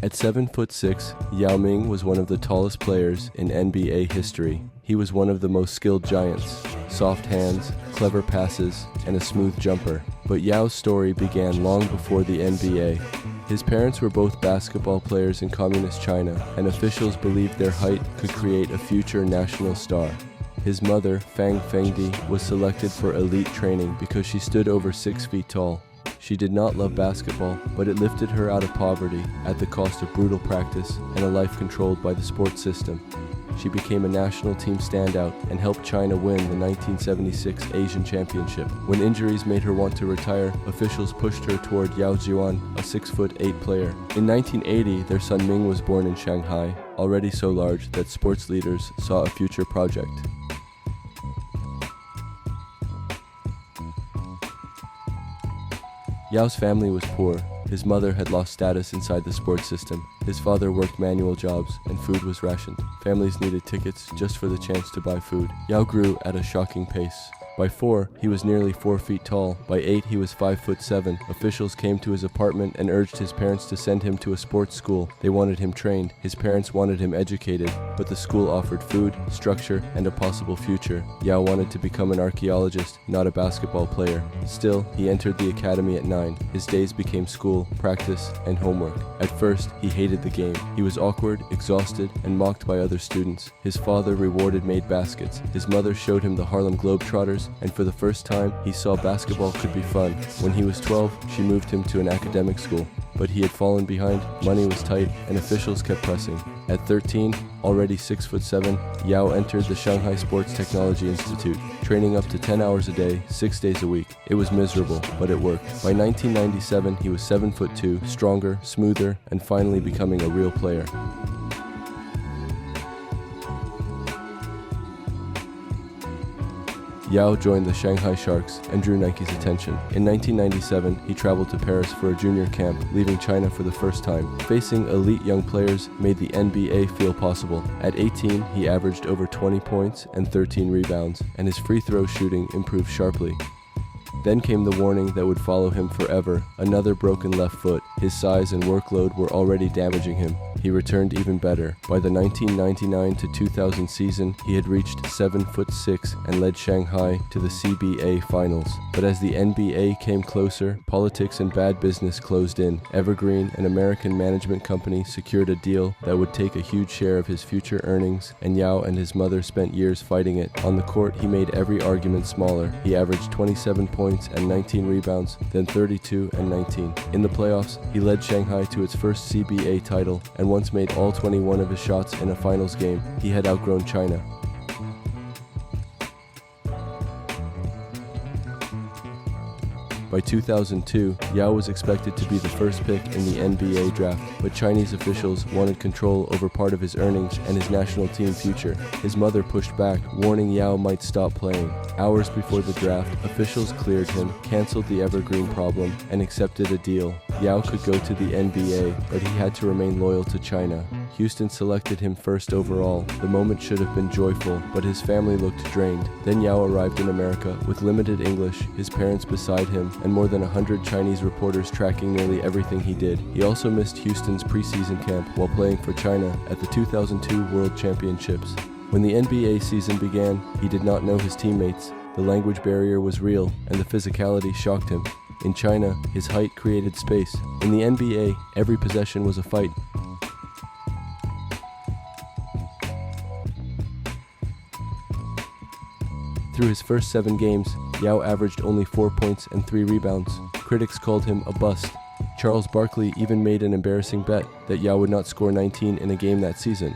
At 7'6", Yao Ming was one of the tallest players in NBA history. He was one of the most skilled giants, soft hands, clever passes, and a smooth jumper. But Yao's story began long before the NBA. His parents were both basketball players in communist China, and officials believed their height could create a future national star. His mother, Fang Fengdi, was selected for elite training because she stood over 6 feet tall. She did not love basketball, but it lifted her out of poverty at the cost of brutal practice and a life controlled by the sports system. She became a national team standout and helped China win the 1976 Asian Championship. When injuries made her want to retire, officials pushed her toward Yao Jian, a 6'8" player. In 1980, their son Ming was born in Shanghai, already so large that sports leaders saw a future project. Yao's family was poor. His mother had lost status inside the sports system. His father worked manual jobs, and food was rationed. Families needed tickets just for the chance to buy food. Yao grew at a shocking pace. By 4, he was nearly 4 feet tall. By 8, he was 5'7". Officials came to his apartment and urged his parents to send him to a sports school. They wanted him trained. His parents wanted him educated, but the school offered food, structure, and a possible future. Yao wanted to become an archaeologist, not a basketball player. Still, he entered the academy at 9. His days became school, practice, and homework. At first, he hated the game. He was awkward, exhausted, and mocked by other students. His father rewarded made baskets. His mother showed him the Harlem Globetrotters, and for the first time, he saw basketball could be fun. When he was 12, she moved him to an academic school. But he had fallen behind, money was tight, and officials kept pressing. At 13, already 6'7", Yao entered the Shanghai Sports Technology Institute, training up to 10 hours a day, 6 days a week. It was miserable, but it worked. By 1997, he was 7'2", stronger, smoother, and finally becoming a real player. Yao joined the Shanghai Sharks and drew Nike's attention. In 1997, he traveled to Paris for a junior camp, leaving China for the first time. Facing elite young players made the NBA feel possible. At 18, he averaged over 20 points and 13 rebounds, and his free throw shooting improved sharply. Then came the warning that would follow him forever, another broken left foot. His size and workload were already damaging him. He returned even better. By the 1999 to 2000 season, he had reached 7'6" and led Shanghai to the CBA finals. But as the NBA came closer, politics and bad business closed in. Evergreen, an American management company, secured a deal that would take a huge share of his future earnings, and Yao and his mother spent years fighting it. On the court, he made every argument smaller. He averaged 27 points and 19 rebounds, then 32 and 19. In the playoffs, he led Shanghai to its first CBA title, and once made all 21 of his shots in a finals game. He had outgrown China. By 2002, Yao was expected to be the first pick in the NBA draft, but Chinese officials wanted control over part of his earnings and his national team future. His mother pushed back, warning Yao might stop playing. Hours before the draft, officials cleared him, canceled the Evergreen problem, and accepted a deal. Yao could go to the NBA, but he had to remain loyal to China. Houston selected him first overall. The moment should have been joyful, but his family looked drained. Then Yao arrived in America with limited English, his parents beside him, and more than 100 Chinese reporters tracking nearly everything he did. He also missed Houston's preseason camp while playing for China at the 2002 World Championships. When the NBA season began, he did not know his teammates. The language barrier was real, and the physicality shocked him. In China, his height created space. In the NBA, every possession was a fight. Through his first 7 games, Yao averaged only 4 points and 3 rebounds. Critics called him a bust. Charles Barkley even made an embarrassing bet that Yao would not score 19 in a game that season.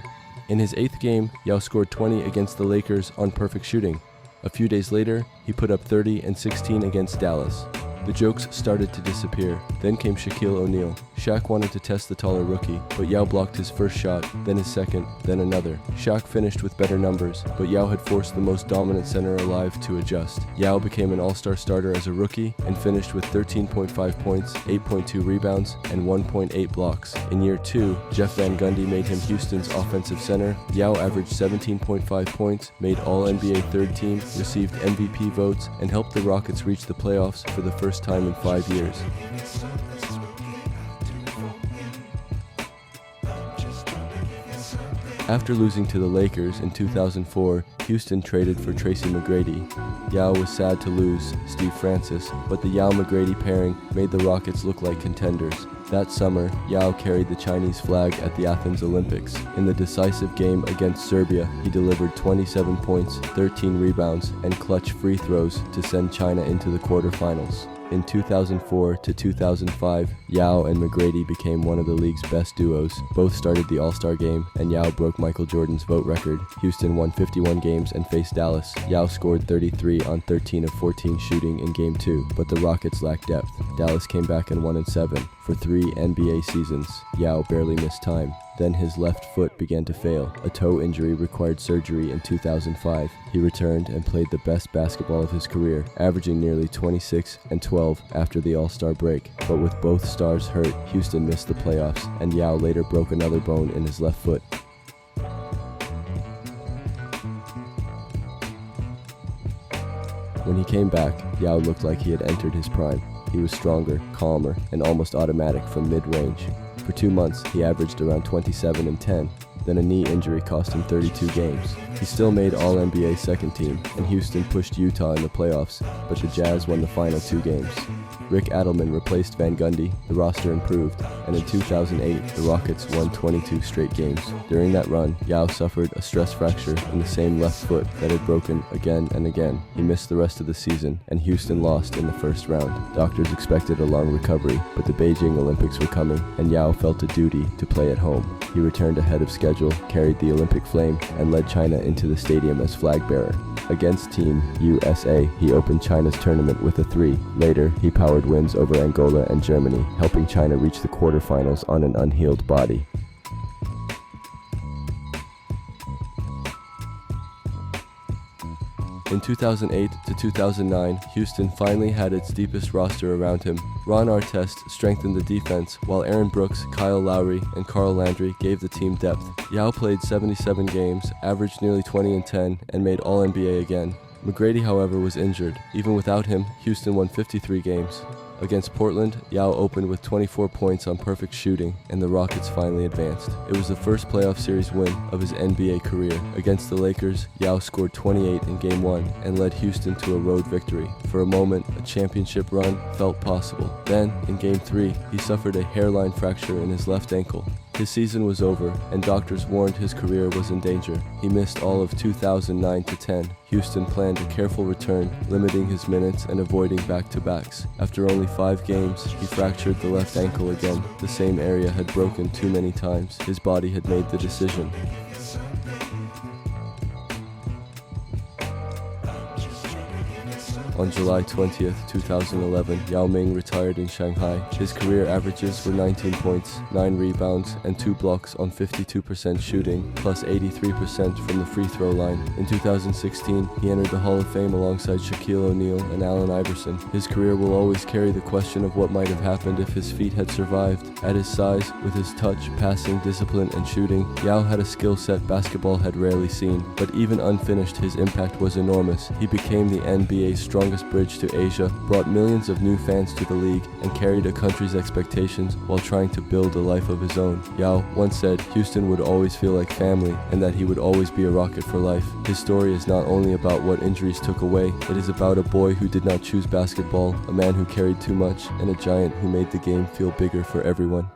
In his 8th game, Yao scored 20 against the Lakers on perfect shooting. A few days later, he put up 30 and 16 against Dallas. The jokes started to disappear. Then came Shaquille O'Neal. Shaq wanted to test the taller rookie, but Yao blocked his first shot, then his second, then another. Shaq finished with better numbers, but Yao had forced the most dominant center alive to adjust. Yao became an all-star starter as a rookie and finished with 13.5 points, 8.2 rebounds, and 1.8 blocks. In year 2, Jeff Van Gundy made him Houston's offensive center. Yao averaged 17.5 points, made All-NBA third team, received MVP votes, and helped the Rockets reach the playoffs for the first time in 5 years. After losing to the Lakers in 2004, Houston traded for Tracy McGrady. Yao was sad to lose Steve Francis, but the Yao-McGrady pairing made the Rockets look like contenders. That summer, Yao carried the Chinese flag at the Athens Olympics. In the decisive game against Serbia, he delivered 27 points, 13 rebounds, and clutch free throws to send China into the quarterfinals. In 2004 to 2005, Yao and McGrady became one of the league's best duos. Both started the All-Star game, and Yao broke Michael Jordan's vote record. Houston won 51 games and faced Dallas. Yao scored 33 on 13 of 14 shooting in Game 2, but the Rockets lacked depth. Dallas came back and won in 7. For 3 NBA seasons, Yao barely missed time. Then his left foot began to fail. A toe injury required surgery in 2005. He returned and played the best basketball of his career, averaging nearly 26 and 12 after the All-Star break. But with both stars hurt, Houston missed the playoffs, and Yao later broke another bone in his left foot. When he came back, Yao looked like he had entered his prime. He was stronger, calmer, and almost automatic from mid-range. For 2 months, he averaged around 27 and 10. Then a knee injury cost him 32 games. He still made All-NBA second team, and Houston pushed Utah in the playoffs, but the Jazz won the final 2 games. Rick Adelman replaced Van Gundy, the roster improved, and in 2008, the Rockets won 22 straight games. During that run, Yao suffered a stress fracture in the same left foot that had broken again and again. He missed the rest of the season, and Houston lost in the first round. Doctors expected a long recovery, but the Beijing Olympics were coming, and Yao felt a duty to play at home. He returned ahead of schedule, carried the Olympic flame, and led China into the stadium as flag bearer. Against Team USA, he opened China's tournament with a 3. Later, he powered wins over Angola and Germany, helping China reach the quarterfinals on an unhealed body. In 2008 to 2009, Houston finally had its deepest roster around him. Ron Artest strengthened the defense, while Aaron Brooks, Kyle Lowry, and Carl Landry gave the team depth. Yao played 77 games, averaged nearly 20 and 10, and made All-NBA again. McGrady, however, was injured. Even without him, Houston won 53 games. Against Portland, Yao opened with 24 points on perfect shooting, and the Rockets finally advanced. It was the first playoff series win of his NBA career. Against the Lakers, Yao scored 28 in Game 1 and led Houston to a road victory. For a moment, a championship run felt possible. Then, in Game 3, he suffered a hairline fracture in his left ankle. His season was over, and doctors warned his career was in danger. He missed all of 2009 to 10. Houston planned a careful return, limiting his minutes and avoiding back-to-backs. After only 5 games, he fractured the left ankle again. The same area had broken too many times. His body had made the decision. On July 20th, 2011, Yao Ming retired in Shanghai. His career averages were 19 points, 9 rebounds, and 2 blocks on 52% shooting, plus 83% from the free throw line. In 2016, he entered the Hall of Fame alongside Shaquille O'Neal and Allen Iverson. His career will always carry the question of what might have happened if his feet had survived. At his size, with his touch, passing, discipline, and shooting, Yao had a skill set basketball had rarely seen. But even unfinished, his impact was enormous. He became the NBA's strongest bridge to Asia, brought millions of new fans to the league, and carried a country's expectations while trying to build a life of his own. Yao once said Houston would always feel like family and that he would always be a Rocket for life. His story is not only about what injuries took away, it is about a boy who did not choose basketball, a man who carried too much, and a giant who made the game feel bigger for everyone.